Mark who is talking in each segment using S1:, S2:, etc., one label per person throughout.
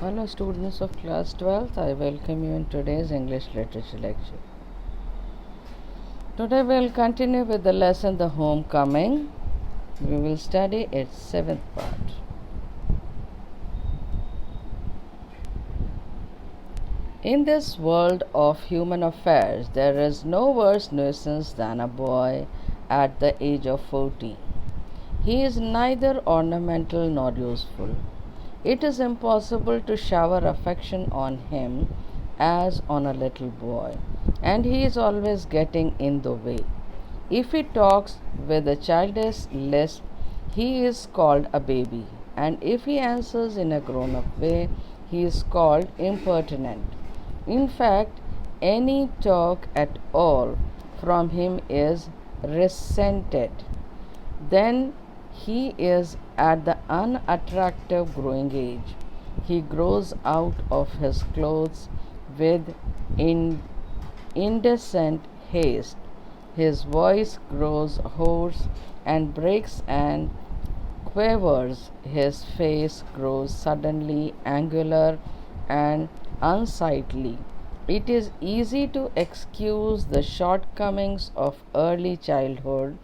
S1: Hello students of class 12th, I welcome you in today's English literature lecture. Today we'll continue with the lesson The Homecoming. We will study its 7th part. In this world of human affairs, there is no worse nuisance than a boy at the age of 14. He is neither ornamental nor useful. It is impossible to shower affection on him as on a little boy, and he is always getting in the way. If he talks with a childish lisp, he is called a baby, and if he answers in a grown up way, he is called impertinent. In fact, any talk at all from him is resented. Then he is at the unattractive growing age. He grows out of his clothes with indecent haste. His voice grows hoarse and breaks and quavers. His face grows suddenly angular and unsightly. It is easy to excuse the shortcomings of early childhood,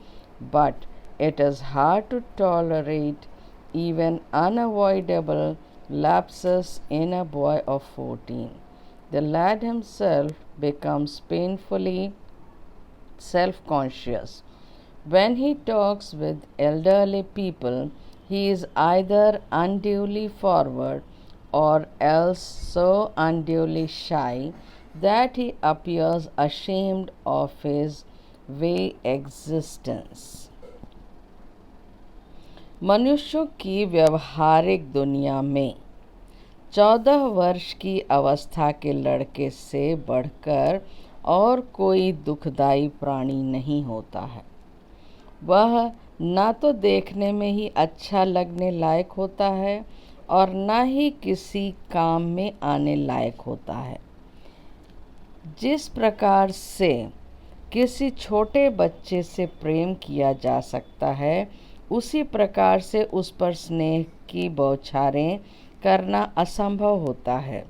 S1: but it is hard to tolerate even unavoidable lapses in a boy of 14. The lad himself becomes painfully self conscious. When he talks with elderly people, he is either unduly forward or else so unduly shy that he appears ashamed of his way existence. मनुष्यों की व्यवहारिक दुनिया में 14 वर्ष की अवस्था के लड़के से बढ़कर और कोई दुखदाई प्राणी नहीं होता है। वह ना तो देखने में ही अच्छा लगने लायक होता है और ना ही किसी काम में आने लायक होता है। जिस प्रकार से किसी छोटे बच्चे से प्रेम किया जा सकता है, उसी प्रकार से उस पर स्नेह की बौछारें करना असंभव होता है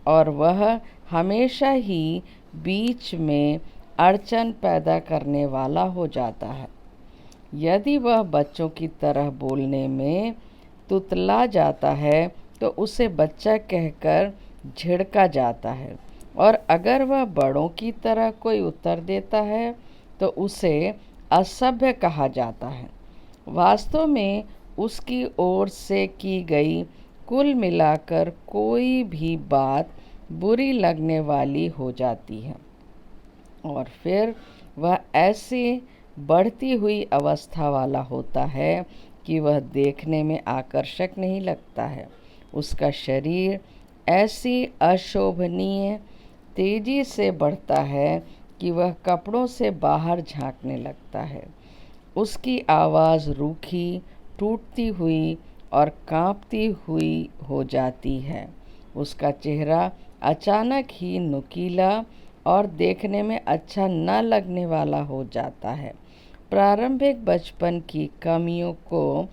S1: और वह हमेशा ही बीच में अड़चन पैदा करने वाला हो जाता है। यदि वह बच्चों की तरह बोलने में तुतला जाता है तो उसे बच्चा कहकर झिड़का जाता है, और अगर वह बड़ों की तरह कोई उत्तर देता है तो उसे असभ्य कहा जाता है। वास्तव में उसकी ओर से की गई कुल मिलाकर कोई भी बात बुरी लगने वाली हो जाती है, और फिर वह ऐसी बढ़ती हुई अवस्था वाला होता है कि वह देखने में आकर्षक नहीं लगता है। उसका शरीर ऐसी अशोभनीय तेजी से बढ़ता है कि वह कपड़ों से बाहर झांकने लगता है। उसकी आवाज़ रूखी, टूटती हुई और कांपती हुई हो जाती है। उसका चेहरा अचानक ही नुकीला और देखने में अच्छा न लगने वाला हो जाता है। प्रारंभिक बचपन की कमियों को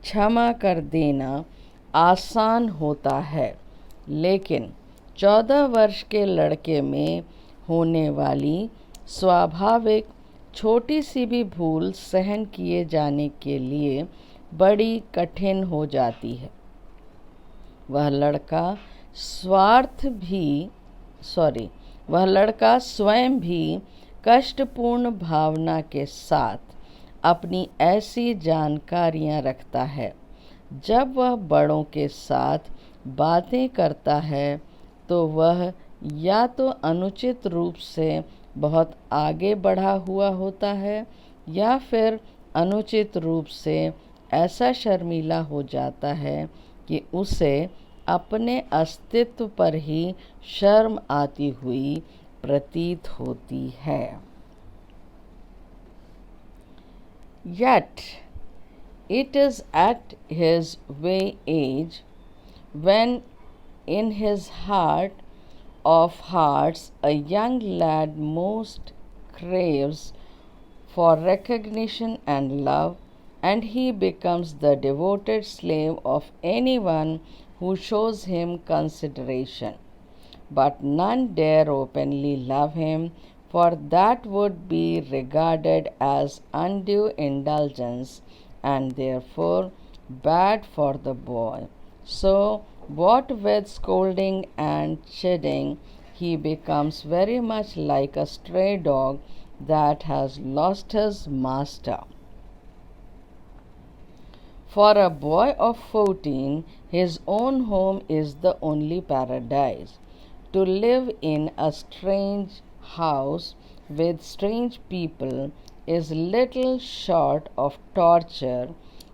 S1: क्षमा कर देना आसान होता है, लेकिन 14 वर्ष के लड़के में होने वाली स्वाभाविक छोटी सी भी भूल सहन किए जाने के लिए बड़ी कठिन हो जाती है। वह लड़का स्वयं भी कष्टपूर्ण भावना के साथ अपनी ऐसी जानकारियां रखता है। जब वह बड़ों के साथ बातें करता है तो वह या तो अनुचित रूप से बहुत आगे बढ़ा हुआ होता है या फिर अनुचित रूप से ऐसा शर्मीला हो जाता है कि उसे अपने अस्तित्व पर ही शर्म आती हुई प्रतीत होती है। Yet it is at his way age when in his heart of hearts a young lad most craves for recognition and love, and he becomes the devoted slave of anyone who shows him consideration, but none dare openly love him, for that would be regarded as undue indulgence and therefore bad for the boy. So, what with scolding and chiding, he becomes very much like a stray dog that has lost his master. For a boy of 14, his own home is the only paradise. To live in a strange house with strange people is little short of torture,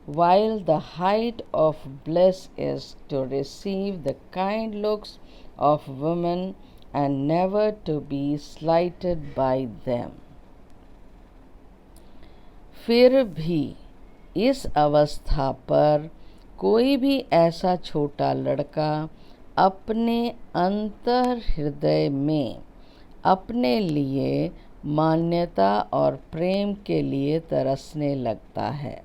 S1: while the height of bliss is to receive the kind looks of women and never to be slighted by them. फिर भी इस अवस्था पर कोई भी ऐसा छोटा लड़का अपने अंतर हृदय में अपने लिए मान्यता और प्रेम के लिए तरसने लगता है,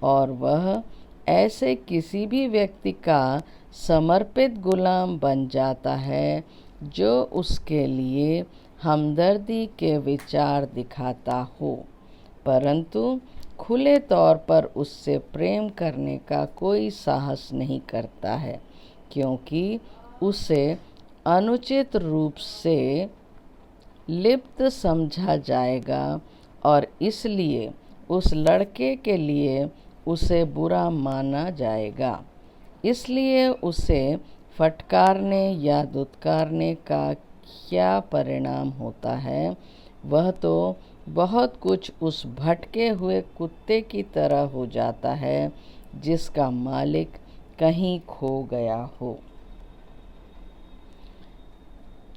S1: और वह ऐसे किसी भी व्यक्ति का समर्पित गुलाम बन जाता है जो उसके लिए हमदर्दी के विचार दिखाता हो, परंतु खुले तौर पर उससे प्रेम करने का कोई साहस नहीं करता है, क्योंकि उसे अनुचित रूप से लिप्त समझा जाएगा और इसलिए उस लड़के के लिए उसे बुरा माना जाएगा। इसलिए उसे फटकारने या दुत्कारने का क्या परिणाम होता है, वह तो बहुत कुछ उस भटके हुए कुत्ते की तरह हो जाता है जिसका मालिक कहीं खो गया हो।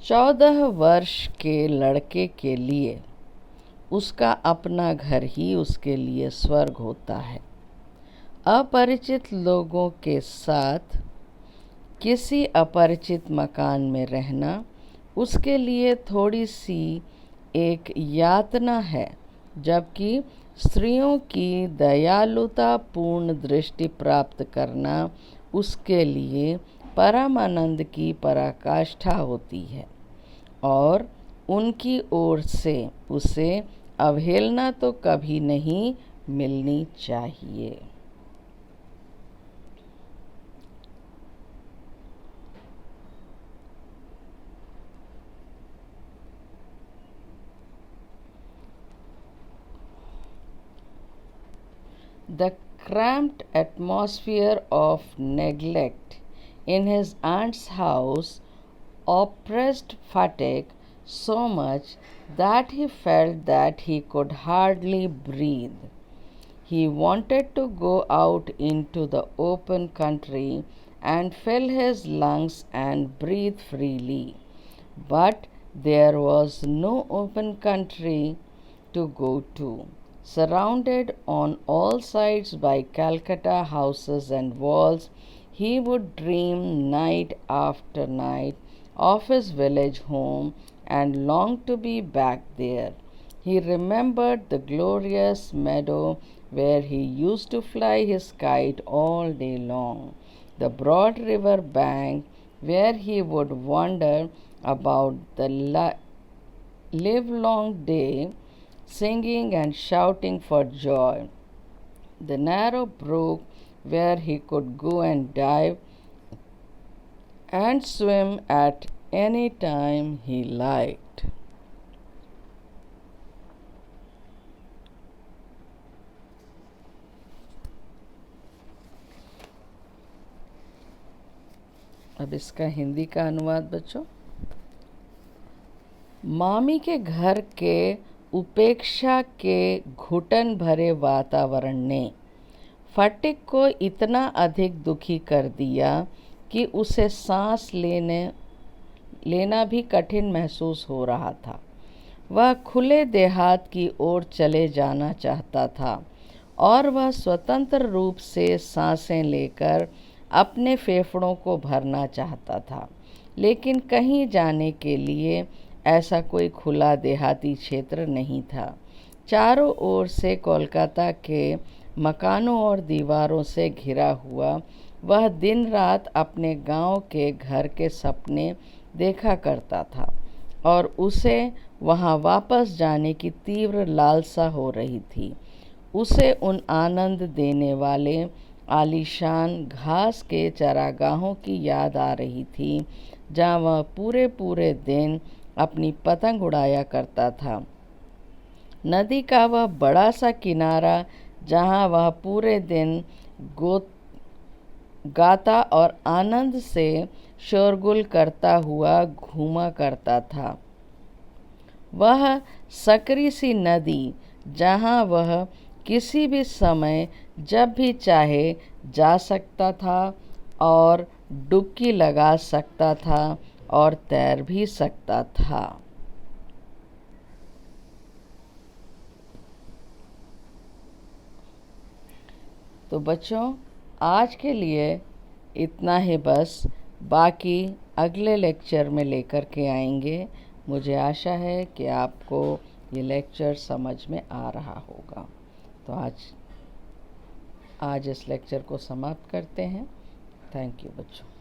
S1: 14 वर्ष के लड़के के लिए उसका अपना घर ही उसके लिए स्वर्ग होता है। अपरिचित लोगों के साथ किसी अपरिचित मकान में रहना उसके लिए थोड़ी सी एक यातना है, जबकि स्त्रियों की दयालुता पूर्ण दृष्टि प्राप्त करना उसके लिए परमानंद की पराकाष्ठा होती है, और उनकी ओर से उसे अवहेलना तो कभी नहीं मिलनी चाहिए। The cramped atmosphere of neglect in his aunt's house oppressed Phatak so much that he felt that he could hardly breathe. He wanted to go out into the open country and fill his lungs and breathe freely, but there was no open country to go to. Surrounded on all sides by Calcutta houses and walls, he would dream night after night of his village home and long to be back there. He remembered the glorious meadow where he used to fly his kite all day long, the broad river bank where he would wander about the livelong day, singing and shouting for joy, the narrow brook where he could go and dive and swim at any time he liked. अब इसका हिंदी का अनुवाद बच्चों। मामी के घर के उपेक्षा के घुटन भरे वातावरण ने फटिक को इतना अधिक दुखी कर दिया कि उसे सांस लेना भी कठिन महसूस हो रहा था। वह खुले देहात की ओर चले जाना चाहता था और वह स्वतंत्र रूप से सांसें लेकर अपने फेफड़ों को भरना चाहता था, लेकिन कहीं जाने के लिए ऐसा कोई खुला देहाती क्षेत्र नहीं था। चारों ओर से कोलकाता के मकानों और दीवारों से घिरा हुआ वह दिन रात अपने गांव के घर के सपने देखा करता था और उसे वहां वापस जाने की तीव्र लालसा हो रही थी। उसे उन आनंद देने वाले आलीशान घास के चरागाहों की याद आ रही थी जहाँ वह पूरे पूरे दिन अपनी पतंग उड़ाया करता था। नदी का वह बड़ा सा किनारा जहाँ वह पूरे दिन गाता और आनंद से शोरगुल करता हुआ घूमा करता था। वह सकरी सी नदी जहाँ वह किसी भी समय जब भी चाहे जा सकता था और डुबकी लगा सकता था और तैर भी सकता था। तो बच्चों, आज के लिए इतना ही बस। बाकी अगले लेक्चर में लेकर के आएंगे। मुझे आशा है कि आपको ये लेक्चर समझ में आ रहा होगा। तो आज इस लेक्चर को समाप्त करते हैं। थैंक यू बच्चों।